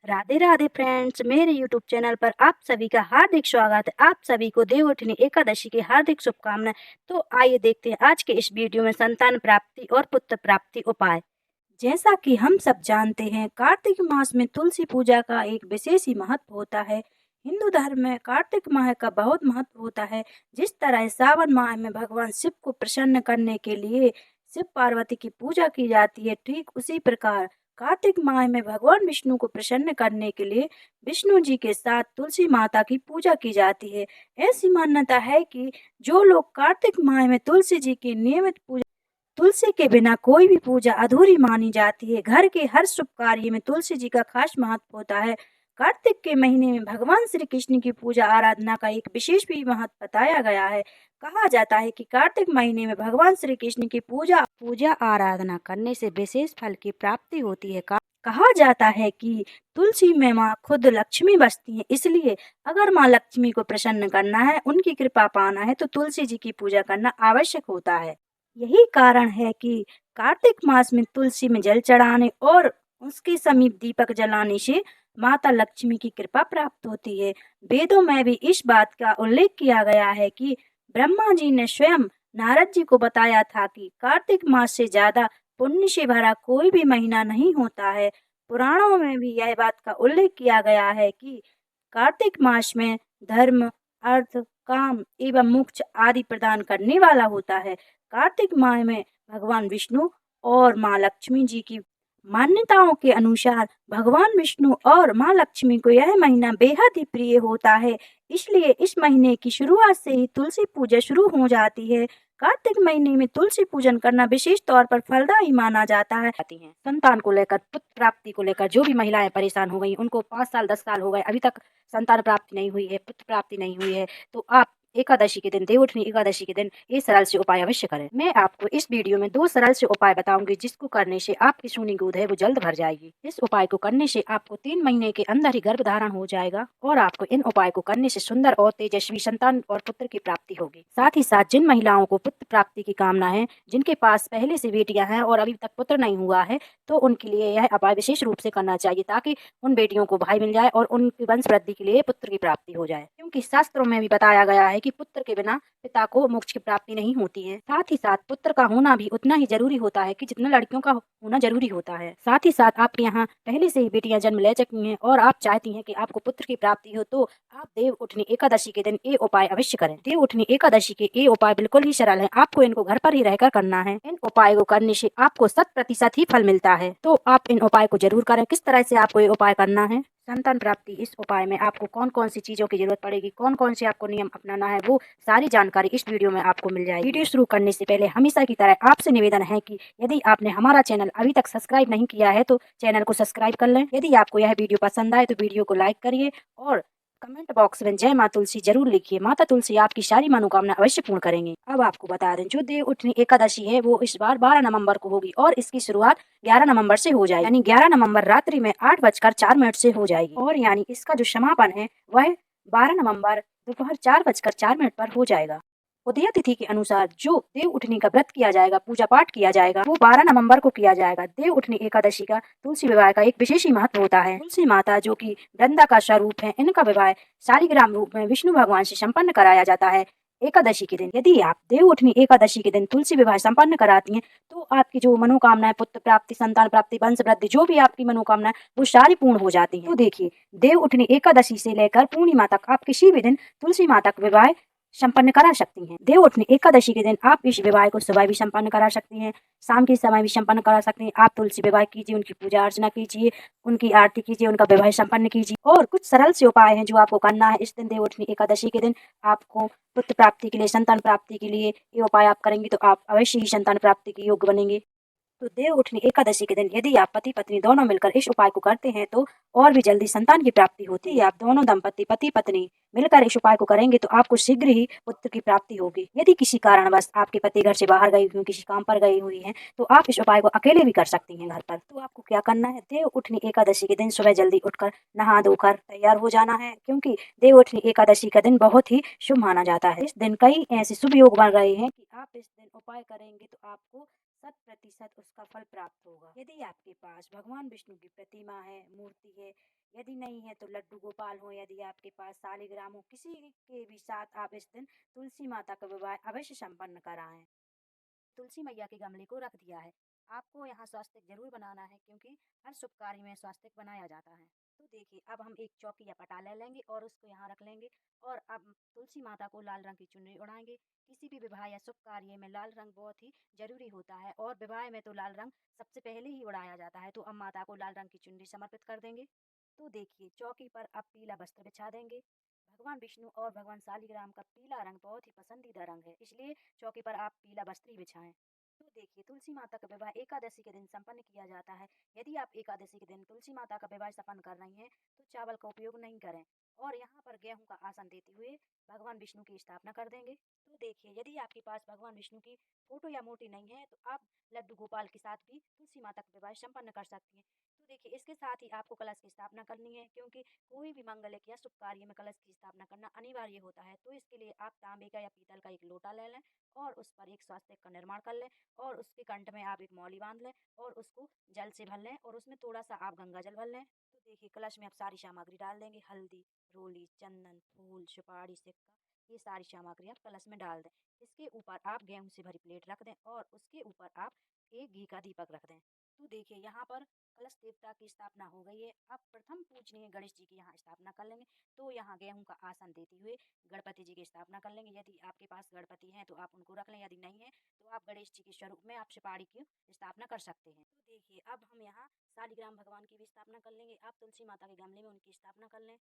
Radhe Radhe friends, मेरे YouTube channel पर आप सभी का हार्दिक स्वागत है। आप सभी को देवउठनी एकादशी की हार्दिक शुभकामनाएं। तो आइए देखते हैं आज के इस वीडियो में संतान प्राप्ति और पुत्र प्राप्ति उपाय। जैसा कि हम सब जानते हैं, कार्तिक मास में तुलसी पूजा का एक विशेष ही महत्व होता है। हिंदू धर्म में कार्तिक माह का बहुत महत्व होता है। जिस तरह सावन माह में भगवान शिव को प्रसन्न करने के लिए शिव पार्वती की पूजा की जाती है, ठीक उसी प्रकार कार्तिक माह में भगवान विष्णु को प्रसन्न करने के लिए विष्णु जी के साथ तुलसी माता की पूजा की जाती है। ऐसी मान्यता है कि जो लोग कार्तिक माह में तुलसी जी की नियमित पूजा, तुलसी के बिना कोई भी पूजा अधूरी मानी जाती है। घर के हर शुभ कार्य में तुलसी जी का खास महत्व होता है। कार्तिक के महीने में भगवान श्री कृष्ण की पूजा आराधना का एक विशेष भी महत्व बताया गया है। कहा जाता है कि कार्तिक महीने में भगवान श्री कृष्ण की पूजा पूजा आराधना करने से विशेष फल की प्राप्ति होती है। कहा जाता है कि तुलसी में माँ खुद लक्ष्मी बसती है, इसलिए अगर माँ लक्ष्मी को प्रसन्न करना है, उनकी कृपा पाना है, तो तुलसी जी की पूजा करना आवश्यक होता है। यही कारण है कि कार्तिक मास में तुलसी में जल चढ़ाने और उसके समीप दीपक जलाने से माता लक्ष्मी की कृपा प्राप्त होती है। वेदों में भी इस बात का उल्लेख किया गया है कि ब्रह्मा जी ने स्वयं नारद जी को बताया था कि कार्तिक मास से ज्यादा पुण्य से भरा कोई भी महीना नहीं होता है। पुराणों में भी यह बात का उल्लेख किया गया है कि कार्तिक मास में धर्म, अर्थ, काम एवं मोक्ष आदि प्रदान करने वाला होता है। कार्तिक माह में भगवान विष्णु और माँ लक्ष्मी जी की मान्यताओं के अनुसार भगवान विष्णु और माँ लक्ष्मी को यह महीना बेहद ही प्रिय होता है। इसलिए इस महीने की शुरुआत से ही तुलसी पूजा शुरू हो जाती है। कार्तिक महीने में तुलसी पूजन करना विशेष तौर पर फलदायी माना जाता है। संतान को लेकर, पुत्र प्राप्ति को लेकर जो भी महिलाएं परेशान हो गई, उनको 5 साल 10 साल हो गए, अभी तक संतान प्राप्ति नहीं हुई है, पुत्र प्राप्ति नहीं हुई है, तो आप एकादशी के दिन, देवउठनी एकादशी के दिन ये सरल से उपाय अवश्य करें। मैं आपको इस वीडियो में 2 सरल से उपाय बताऊंगी, जिसको करने से आपकी सूनी गोद है वो जल्द भर जाएगी। इस उपाय को करने से आपको 3 महीने के अंदर ही गर्भ धारण हो जाएगा और आपको इन उपाय को करने से सुंदर और तेजस्वी संतान और पुत्र की प्राप्ति होगी। साथ ही साथ जिन महिलाओं को पुत्र प्राप्ति की कामना है, जिनके पास पहले से बेटियां हैं और अभी तक पुत्र नहीं हुआ है, तो उनके लिए यह उपाय विशेष रूप से करना चाहिए, ताकि उन बेटियों को भाई मिल जाए और उनकी वंश वृद्धि के लिए पुत्र की प्राप्ति हो जाए। क्योंकि शास्त्रों में भी बताया गया है कि पुत्र के बिना पिता को मोक्ष की प्राप्ति नहीं होती है। साथ ही साथ पुत्र का होना भी उतना ही जरूरी होता है कि जितना लड़कियों का होना जरूरी होता है। साथ ही साथ आपके यहाँ पहले से ही बेटियां जन्म ले चुकी हैं और आप चाहती हैं कि आपको पुत्र की प्राप्ति हो, तो आप देव उठनी एकादशी के दिन ये उपाय अवश्य करें। देव उठनी एकादशी के ये उपाय बिल्कुल ही सरल है, आपको इनको घर पर ही रहकर करना है। इन उपाय को करने से आपको 100% ही फल मिलता है, तो आप इन उपाय को जरूर करें। किस तरह से आपको ये उपाय करना है? संतान प्राप्ति, इस उपाय में आपको कौन कौन सी चीजों की जरूरत पड़ेगी, कौन कौन से आपको नियम अपनाना है, वो सारी जानकारी इस वीडियो में आपको मिल जाएगी। वीडियो शुरू करने से पहले हमेशा की तरह आपसे निवेदन है कि यदि आपने हमारा चैनल अभी तक सब्सक्राइब नहीं किया है, तो चैनल को सब्सक्राइब कर लें। यदि आपको यह वीडियो पसंद आए तो वीडियो को लाइक करिए और कमेंट बॉक्स में जय माँ तुलसी जरूर लिखिए। माता तुलसी आपकी सारी मनोकामना अवश्य पूर्ण करेंगे। अब आपको बता दें, जो देव उठनी एकादशी है वो इस बार 12 नवंबर को होगी और इसकी शुरुआत 11 नवंबर से हो जाएगी, यानी 11 नवंबर रात्रि में 8:04 से हो जाएगी और यानी इसका जो समापन है वह 12 नवंबर दोपहर 4:04 पर हो जाएगा। उदय तिथि के अनुसार जो देव उठनी का व्रत किया जाएगा, पूजा पाठ किया जाएगा, वो 12 नवंबर को किया जाएगा। देव उठनी एकादशी का तुलसी विवाह का एक विशेष ही महत्व होता है। तुलसी माता जो कि वृंदा का स्वरूप है, इनका विवाह शालिग्राम रूप में विष्णु भगवान से संपन्न कराया जाता है एकादशी के दिन। यदि आप देव उठनी एकादशी के दिन तुलसी विवाह संपन्न कराती हैं, तो आपकी जो मनोकामना है, पुत्र प्राप्ति, संतान प्राप्ति, वंश वृद्धि, जो भी आपकी मनोकामना है वो सारी पूर्ण हो जाती है। तो देखिए, देव उठनी एकादशी से लेकर पूर्णिमा तक आप किसी भी दिन तुलसी माता का विवाह संपन्न करा सकती हैं। देव उठनी एकादशी के दिन आप इस विवाह को सुबह भी संपन्न करा सकती हैं, शाम के समय भी संपन्न करा सकती हैं। आप तुलसी विवाह कीजिए, उनकी पूजा अर्चना कीजिए, उनकी आरती कीजिए, उनका विवाह संपन्न कीजिए। और कुछ सरल से उपाय हैं जो आपको करना है इस दिन, देव उठनी एकादशी के दिन। आपको पुत्र प्राप्ति के लिए, संतान प्राप्ति के लिए ये उपाय आप करेंगे तो आप अवश्य ही संतान प्राप्ति के योग्य बनेंगे। तो देव उठनी एकादशी के दिन यदि आप पति पत्नी दोनों मिलकर इस उपाय को करते हैं, तो और भी जल्दी संतान की प्राप्ति होती है। आप दोनों दंपति, पति पत्नी मिलकर इस उपाय को करेंगे तो आपको शीघ्र ही पुत्र की प्राप्ति होगी। यदि किसी कारणवश आपके पति घर से बाहर गए हुए, किसी काम पर गई हुई हैं, तो आप इस उपाय को अकेले भी कर सकती हैं घर पर। तो आपको क्या करना है, देव उठनी एकादशी के दिन सुबह जल्दी उठकर नहा धोकर तैयार हो जाना है, क्योंकि देव उठनी एकादशी का दिन बहुत ही शुभ माना जाता है। इस दिन कई ऐसे शुभ योग बन रहे हैं कि आप इस दिन उपाय करेंगे तो आपको 100% उसका फल प्राप्त होगा। यदि आपके पास भगवान विष्णु की प्रतिमा है, मूर्ति है, यदि नहीं है तो लड्डू गोपाल हो, यदि आपके पास शालिग्राम हो, किसी के भी साथ आप इस दिन तुलसी माता का विवाह अवश्य संपन्न कराएं। तुलसी मैया के गमले को रख दिया है। आपको यहाँ स्वास्तिक जरूर बनाना है, क्योंकि हर शुभ कार्य में स्वास्तिक बनाया जाता है। तो देखिए, अब हम एक चौकी या पटाला लेंगे और उसको यहाँ रख लेंगे, और अब तुलसी माता को लाल रंग की चुनरी उड़ाएंगे। किसी भी विवाह या शुभ कार्य में लाल रंग बहुत ही जरूरी होता है, और विवाह में तो लाल रंग सबसे पहले ही उड़ाया जाता है। तो अब माता को लाल रंग की चुनरी समर्पित कर देंगे। तो देखिए, चौकी पर अब पीला वस्त्र बिछा देंगे। भगवान विष्णु और भगवान शालिग्राम का पीला रंग बहुत ही पसंदीदा रंग है, इसलिए चौकी पर आप पीला वस्त्र ही बिछाएं। तो देखिए, तुलसी माता का विवाह एकादशी के दिन संपन्न किया जाता है। यदि आप एकादशी के दिन तुलसी माता का विवाह संपन्न कर रही हैं, तो चावल का उपयोग नहीं करें, और यहाँ पर गेहूं का आसन देते हुए भगवान विष्णु की स्थापना कर देंगे। तो देखिए, यदि आपके पास भगवान विष्णु की फोटो या मूर्ति नहीं है, तो आप लड्डू गोपाल के साथ भी तुलसी माता का विवाह संपन्न कर सकती हैं। तो देखिए, इसके साथ ही आपको कलश की स्थापना करनी है, क्योंकि कोई भी मांगलिक या शुभ कार्य में कलश की स्थापना करना अनिवार्य होता है। तो इसके लिए आप तांबे का या पीतल का एक लोटा ले लें, और उस पर एक स्वास्तिक का निर्माण कर लें, और उसके कंठ में आप एक मौली बांध लें, और उसको जल से भर लें, और उसमें थोड़ा सा आप गंगा जल भर लें। तो देखिए, कलश में आप सारी सामग्री डाल देंगे। हल्दी, रोली, चंदन, फूल, सुपारी, सिक्का, ये सारी सामग्री आप कलश में डाल दें। इसके ऊपर आप गेहूं से भरी प्लेट रख दें, और उसके ऊपर आप एक घी का दीपक रख दें। तो देखिए, यहाँ पर कलश देवता की स्थापना हो गई है। अब प्रथम पूजनीय गणेश जी की यहाँ स्थापना कर लेंगे। तो यहाँ गेहूं का आसन देते हुए गणपति जी की स्थापना कर लेंगे। यदि आपके पास गणपति हैं तो आप उनको रख लें, यदि नहीं है तो आप गणेश जी के स्वरूप में आप सुपारी की स्थापना कर सकते हैं। तो देखिए, अब हम यहाँ शालिग्राम भगवान की भी स्थापना कर लेंगे। आप तुलसी माता के गमले में उनकी स्थापना कर लें।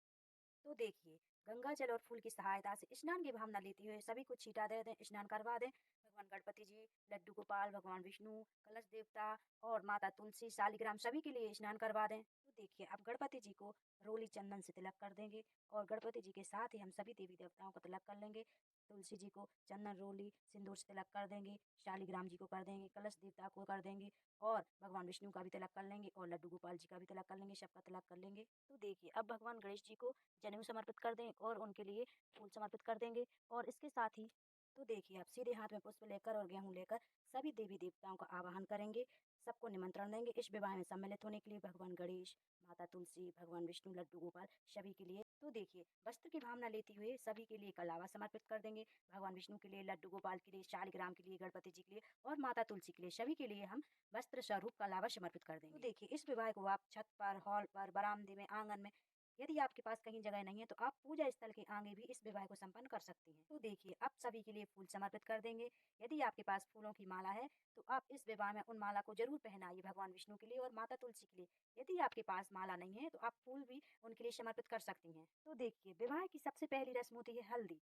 तो देखिए, गंगा जल और फूल की सहायता से स्नान की भावना लेते हुए सभी को छींटा दे दें, स्नान करवा दें। भगवान गणपति जी, लड्डू गोपाल, भगवान विष्णु, कलश देवता और माता तुलसी, शालिग्राम सभी के लिए स्नान करवा दें। तो देखिए, अब गणपति जी को रोली चंदन से तिलक कर देंगे, और गणपति जी के साथ ही हम सभी देवी देवताओं को तिलक कर लेंगे। तुलसी जी को चंदन, रोली, सिंदूर से तिलक कर देंगे, शालिग्राम जी को कर देंगे, कलश देवता को कर देंगे, और भगवान विष्णु का भी तिलक कर लेंगे, और लड्डू गोपाल जी का भी तिलक कर लेंगे, सबका तिलक कर लेंगे। तो देखिए, अब भगवान गणेश जी को जनेऊ समर्पित कर दें, और उनके लिए फूल समर्पित कर देंगे, और इसके साथ ही तो देखिए, आप सीधे हाथ में पुष्प लेकर और गेहूं लेकर सभी देवी देवताओं का आवाहन करेंगे। सबको निमंत्रण देंगे इस विवाह में सम्मिलित होने के लिए। भगवान गणेश, माता तुलसी, भगवान विष्णु, लड्डू गोपाल सभी के लिए। तो देखिए, वस्त्र की भावना लेते हुए सभी के लिए कलावा समर्पित कर देंगे। भगवान विष्णु के लिए, लड्डू गोपाल के लिए, शालिग्राम के लिए, गणपति जी के लिए और माता तुलसी के लिए, सभी के लिए हम वस्त्र स्वरूप कलावा समर्पित कर देंगे। तो देखिए, इस विवाह को आप छत पर, हॉल पर, बरामदे में, आंगन में, यदि आपके पास कहीं जगह नहीं है तो आप पूजा स्थल के आगे भी इस विवाह को संपन्न कर सकती हैं। तो देखिए, अब सभी के लिए फूल समर्पित कर देंगे। यदि आपके पास फूलों की माला है तो आप इस विवाह में उन माला को जरूर पहनाइए, भगवान विष्णु के लिए और माता तुलसी के लिए। यदि आपके पास माला नहीं है तो आप फूल भी उनके लिए समर्पित कर सकती हैं। तो देखिए, विवाह की सबसे पहली रस्म होती है हल्दी।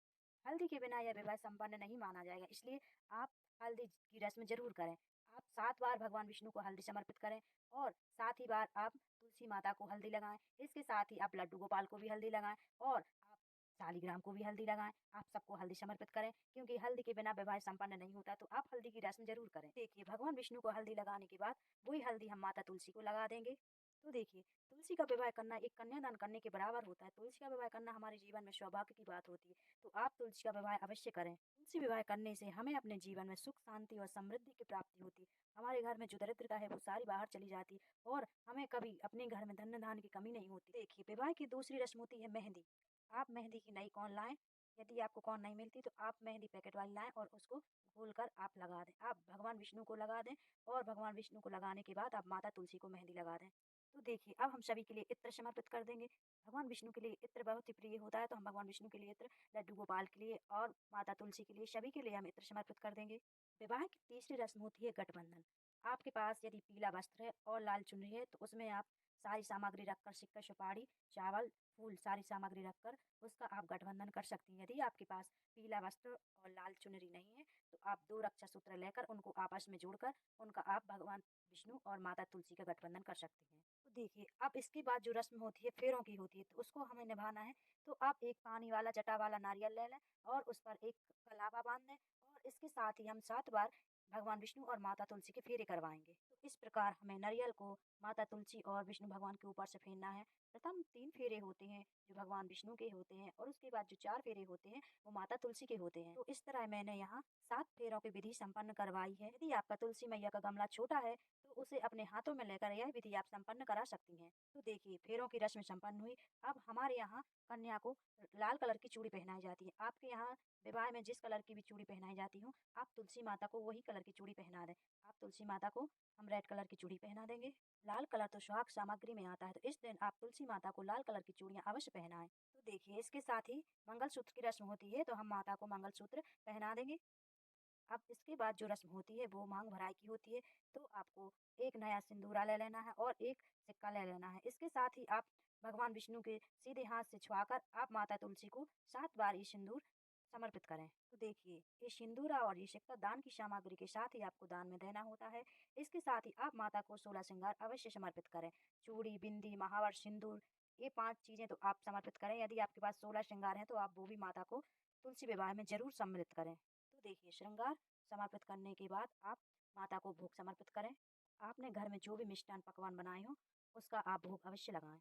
हल्दी के बिना यह विवाह संपन्न नहीं माना जाएगा, इसलिए आप हल्दी की रस्म जरूर करें। आप 7 बार भगवान विष्णु को हल्दी समर्पित करें, और 7 ही बार आप तुलसी माता को हल्दी लगाएं। इसके साथ ही आप लड्डू गोपाल को भी हल्दी लगाएं, और आप शालिग्राम को भी हल्दी लगाएं। आप सबको हल्दी समर्पित करें, क्योंकि हल्दी के बिना विवाह संपन्न नहीं होता। तो आप हल्दी की रस्म जरूर करें। देखिए, भगवान विष्णु को हल्दी लगाने के बाद वही हल्दी हम माता तुलसी को लगा देंगे। तो देखिए, तुलसी का विवाह करना एक कन्यादान करने के बराबर होता है। तुलसी का विवाह करना हमारे जीवन में सौभाग्य की बात होती है। तो आप तुलसी का विवाह अवश्य करें। तुलसी विवाह करने से हमें अपने जीवन में सुख, शांति और समृद्धि की प्राप्ति होती है। हमारे घर में जो दरिद्रता है वो सारी बाहर चली जाती है, और हमें कभी अपने घर में धन धान्य की कमी नहीं होती। देखिए, विवाह की दूसरी रस्म होती है मेहंदी। आप मेहंदी की नई कौन लाएं। यदि आपको कौन नहीं मिलती तो आप मेहंदी पैकेट वाली लाएं, और उसको घोल कर आप लगा दें। आप भगवान विष्णु को लगा दें, और भगवान विष्णु को लगाने के बाद आप माता तुलसी को मेहंदी लगा दें। तो देखिए, अब हम सभी के लिए इत्र समर्पित कर देंगे। भगवान विष्णु के लिए इत्र बहुत ही प्रिय होता है, तो हम भगवान विष्णु के लिए इत्र, लड्डू गोपाल के लिए और माता तुलसी के लिए, सभी के लिए हम इत्र समर्पित कर देंगे। विवाह की तीसरी रस्म होती है गठबंधन। आपके पास यदि पीला वस्त्र है और लाल चुनरी है तो उसमें आप सारी सामग्री रखकर, सिक्का, सुपारी, चावल, फूल, सारी सामग्री रखकर उसका आप गठबंधन कर सकती हैं। यदि आपके पास पीला वस्त्र और लाल चुनरी नहीं है तो आप 2 रक्षा सूत्र लेकर उनको आपस में जोड़कर उनका आप भगवान विष्णु और माता तुलसी का गठबंधन कर सकती हैं। तो देखिए, अब इसके बाद जो रस्म होती है फेरों की होती है, तो उसको हमें निभाना है। तो आप एक पानी वाला, जटा वाला नारियल ले लें, और उस पर एक कलावा बांध दें, और इसके साथ ही हम 7 बार भगवान विष्णु और माता तुलसी के फेरे करवाएंगे। तो इस प्रकार हमें नारियल को माता तुलसी और विष्णु भगवान के ऊपर से फेरना है। प्रथम 3 फेरे होते हैं जो भगवान विष्णु के होते हैं और उसके बाद जो 4 फेरे होते हैं वो माता तुलसी के होते हैं। तो इस तरह मैंने यहाँ 7 फेरों की विधि संपन्न करवाई है। यदि आपका तुलसी मैया का गमला छोटा है तो उसे अपने हाथों में लेकर यह विधि आप संपन्न करा सकती हैं। तो देखिए फेरों की रस्म संपन्न हुई। अब हमारे यहाँ कन्या को लाल कलर की चूड़ी पहनाई जाती है। आपके यहाँ विवाह में जिस कलर की भी चूड़ी पहनाई जाती हो, आप तुलसी माता को वही कलर की चूड़ी पहना दें। आप तुलसी माता को हम रेड कलर की चूड़ी पहना देंगे। लाल कलर तो सुहाग सामग्री में आता है, तो इस दिन आप तुलसी माता को लाल कलर की चूड़ियां अवश्य पहनाएं। तो देखिए इसके साथ ही मंगलसूत्र की रस्म होती है, तो हम माता को मंगलसूत्र पहना देंगे। अब इसके बाद जो रस्म होती है वो मांग भराई की होती है। तो आपको एक नया सिंदूरा ले लेना है और एक सिक्का ले लेना है। इसके साथ ही आप भगवान विष्णु के सीधे हाथ से छुआकर आप माता तुलसी को 7 बार ये सिंदूर समर्पित करें। तो देखिए ये सिंदूरा और ये सिक्का दान की सामग्री के साथ ही आपको दान में देना होता है। इसके साथ ही आप माता को 16 श्रृंगार अवश्य समर्पित करें। चूड़ी, बिंदी, महावर, सिंदूर, ये 5 चीजें तो आप समर्पित करें। यदि आपके पास 16 श्रृंगार है तो आप वो भी माता को तुलसी विवाह में जरूर सम्मिलित करें। तो देखिए श्रृंगार समर्पित करने के बाद आप माता को भोग समर्पित करें। आपने घर में जो भी मिष्ठान पकवान बनाए हो उसका आप भोग अवश्य लगाएं।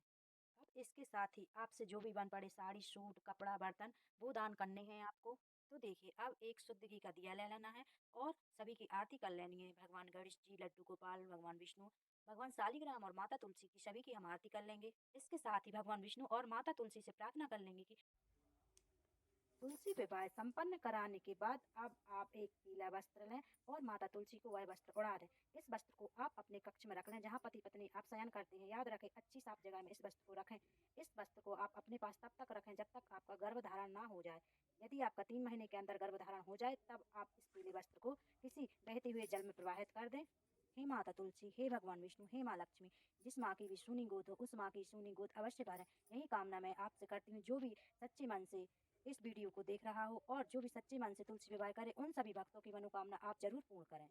अब इसके साथ ही आपसे जो भी बन पड़े साड़ी, सूट, कपड़ा, बर्तन वो दान करने हैं आपको। तो देखिए अब एक शुद्ध घी का दिया ले लेना है और सभी की आरती कर लेनी है। भगवान गणेश जी, लड्डू गोपाल, भगवान विष्णु, भगवान शालिग्राम और माता तुलसी की सभी की हम आरती कर लेंगे। इसके साथ ही भगवान विष्णु और माता तुलसी से प्रार्थना कर लेंगे कि तुलसी विवाह संपन्न कराने के बाद अब आप एक पीला वस्त्र लें और माता तुलसी को वह वस्त्र उड़ा दें। इस वस्त्र को आप अपने कक्ष में रख लें जहाँ पति पत्नी आप शयन करते हैं। याद रखें अच्छी साफ जगह में इस वस्त्र को रखें। इस वस्त्र को आप अपने पास तब तक रखें जब तक आपका गर्भधारण ना हो जाए। यदि आपका 3 महीने के अंदर गर्भधारण हो जाए तब आप इस पीले वस्त्र को किसी बहते हुए जल में प्रवाहित कर दें। हे माता तुलसी, हे भगवान विष्णु, हे माँ लक्ष्मी, जिस माँ की भी सूनी गोद हो उस माँ की सूनी गोद अवश्य भरें। यही कामना मैं आपसे करती हूँ। जो भी सच्चे मन से इस वीडियो को देख रहा हो और जो भी सच्चे मन से तुलसी विवाह करे उन सभी भक्तों की मनोकामना आप जरूर पूर्ण करें।